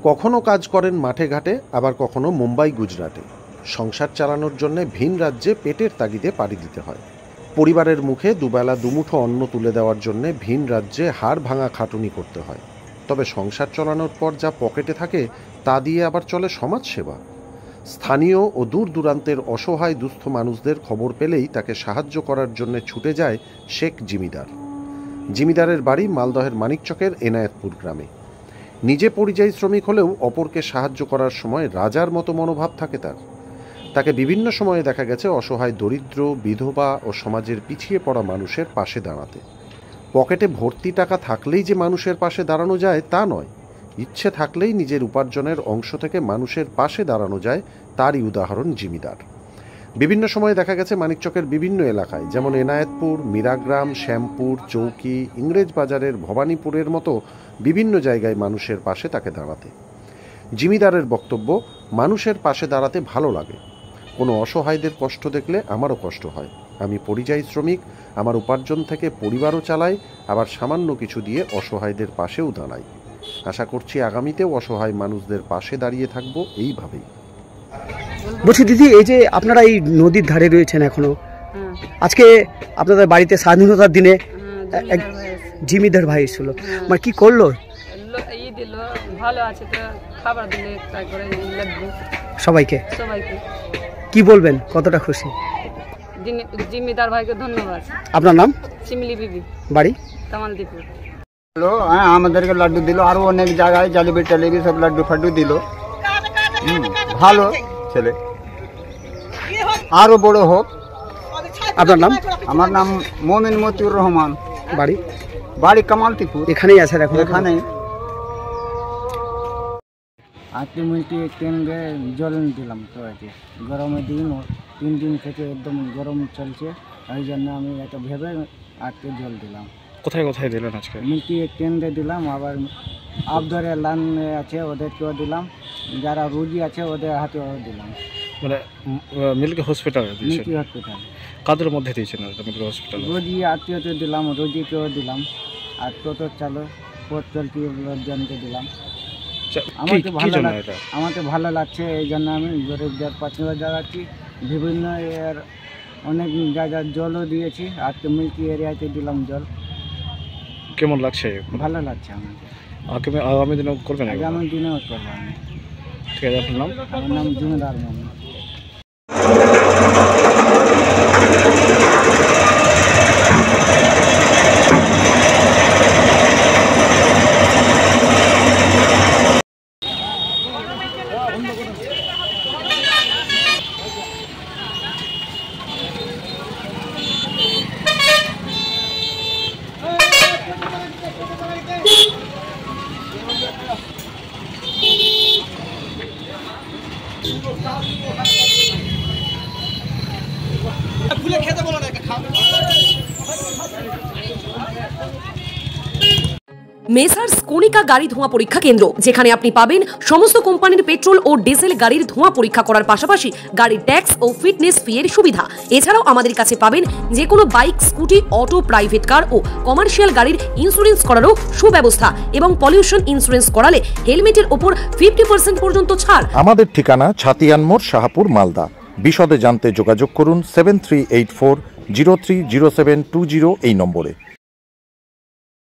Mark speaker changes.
Speaker 1: কখনো কাজ করেন মাঠে ঘাটে, আবার কখনো মুম্বাই গুজরাটে। সংসার চালানোর জন্য ভিন রাজ্যে পেটের তাগিদে পাড়ি দিতে হয়। পরিবারের মুখে দুবেলা দুমুঠো অন্ন তুলে দেওয়ার জন্য ভিন রাজ্যে হাড় ভাঙা খাটুনি করতে হয়। তবে সংসার চালানোর পর যা পকেটে থাকে তা দিয়ে আবার চলে সমাজসেবা। স্থানীয় ও দূর দূরান্তের অসহায় দুস্থ মানুষদের খবর পেলেই তাকে সাহায্য করার জন্য ছুটে যায় শেখ জিমিদার। জিমিদারের বাড়ি মালদহের মানিকচকের এনায়েতপুর গ্রামে। নিজে পরিযায়ী শ্রমিক হলেও অপরকে সাহায্য করার সময় রাজার মতো মনোভাব থাকে তাকে বিভিন্ন সময়ে দেখা গেছে অসহায় দরিদ্র, বিধবা ও সমাজের পিছিয়ে পড়া মানুষের পাশে দাঁড়াতে। পকেটে ভর্তি টাকা থাকলেই যে মানুষের পাশে দাঁড়ানো যায় তা নয়, ইচ্ছে থাকলেই নিজের উপার্জনের অংশ থেকে মানুষের পাশে দাঁড়ানো যায়, তারই উদাহরণ জিমিদার। বিভিন্ন সময়ে দেখা গেছে মানিকচকের বিভিন্ন এলাকায়, যেমন এনায়েতপুর, মীরাগ্রাম, শ্যামপুর, চৌকি, ইংরেজ বাজারের ভবানীপুরের মতো বিভিন্ন জায়গায় মানুষের পাশে তাকে দাঁড়াতে। জিমিদারের বক্তব্য, মানুষের পাশে দাঁড়াতে ভালো লাগে। কোনো অসহায়দের কষ্ট দেখলে আমারও কষ্ট হয়। আমি পরিযায়ী শ্রমিক, আমার উপার্জন থেকে পরিবারও চালাই, আবার সামান্য কিছু দিয়ে অসহায়দের পাশেও দাঁড়াই। আশা করছি আগামীতেও অসহায় মানুষদের পাশে দাঁড়িয়ে থাকবো এইভাবেই।
Speaker 2: বলছি দিদি, এই যে আপনারা এই নদীর ধারে রয়েছেন এখনো, আজকে আপনাদের বাড়িতে স্বাধীনতার দিনে জিমিদার ভাই এসেছিল, মানে কি করলো?
Speaker 3: ভালো আছে তো, খাবার দিলে
Speaker 2: সবাইকে। কি বলবেন, কতটা খুশি?
Speaker 3: জিমিদার ভাইকে ধন্যবাদ।
Speaker 2: আপনার নাম?
Speaker 3: শিমলি বিবি,
Speaker 2: বাড়ি
Speaker 3: কামালদীপুর।
Speaker 4: হ্যাঁ, আমাদেরকে লাড্ডু দিল, আরো অনেক জায়গায় জালিবি টালিবি সব লাড্ডু ফাড্ডু দিল। ভালো ছেলে, আরো বড় হোক।
Speaker 2: আপনার নাম?
Speaker 4: আমার নাম মোমিন মতিউর রহমান।
Speaker 2: বাড়ি?
Speaker 4: বাড়ি কামালদীপুর।
Speaker 2: এখানেই আছেন এখন?
Speaker 4: এখানেই।
Speaker 5: আজকে মিলটি কেন্দ্রে জল দিলাম, তো আজকে গরমের দিন 3 দিন থেকে একদম গরম চলছে, এই জন্য আমি এটা ভেবে আজকে জল দিলাম।
Speaker 6: কোথায় কোথায় দিলেন আজকে?
Speaker 5: মিল্কি কেন্দ্রে দিলাম, আবার আবদরে লান আছে ওদেরকেও দিলাম, যারা রোগী আছে ওদের হাতেও দিলাম।
Speaker 6: মানে মিল্কি হসপিটালে দিয়েছেন?
Speaker 5: Milky hospital.
Speaker 6: কাদের মধ্যে দিয়েছেন মিল্কি হসপিটাল?
Speaker 5: রোগী আত্মীয়তে দিলাম, রোগীকেও দিলাম, আর টোটো চালক পথ চলতি লোকজনকে দিলাম। আমাকে ভালো লাগছে, এই জন্য আমি গরিবদের পাশে দাঁড়াচ্ছি। বিভিন্ন এর অনেক জায়গায় জলও দিয়েছি, আজকে মিল্কি এরিয়াতে দিলাম জল।
Speaker 6: কেমন লাগছে?
Speaker 5: ভালো লাগছে আমাকে।
Speaker 6: আগামী দিনেও করবেন?
Speaker 5: আগামী দিনেও করবো আমি।
Speaker 6: ঠিক আছে, আপনার নাম?
Speaker 5: আমার নাম জিমিদার মোহাম্মদ।
Speaker 7: মেসার্স কণিকা গাড়ি ধোঁয়া পরীক্ষা কেন্দ্র, যেখানে আপনি পাবেন সমস্ত কোম্পানির পেট্রোল ও ডিজেল গাড়ির ধোঁয়া পরীক্ষা করার পাশাপাশি গাড়ির ট্যাক্স ও ফিটনেস ফি এর সুবিধা। এছাড়াও আমাদের কাছে পাবেন যে কোনো bike, scooty, auto, private car ও কমার্শিয়াল গাড়ির ইন্স্যুরেন্স করারও সুব্যবস্থা, এবং পলিউশন ইন্স্যুরেন্স করালে হেলমেটের ওপর 50% পর্যন্ত ছাড়। আমাদের ঠিকানা ছাতিয়ান মোড়, শাহপুর, মালদা। বিশদে জানতে যোগাযোগ করুন 7384030720 এই নম্বরে।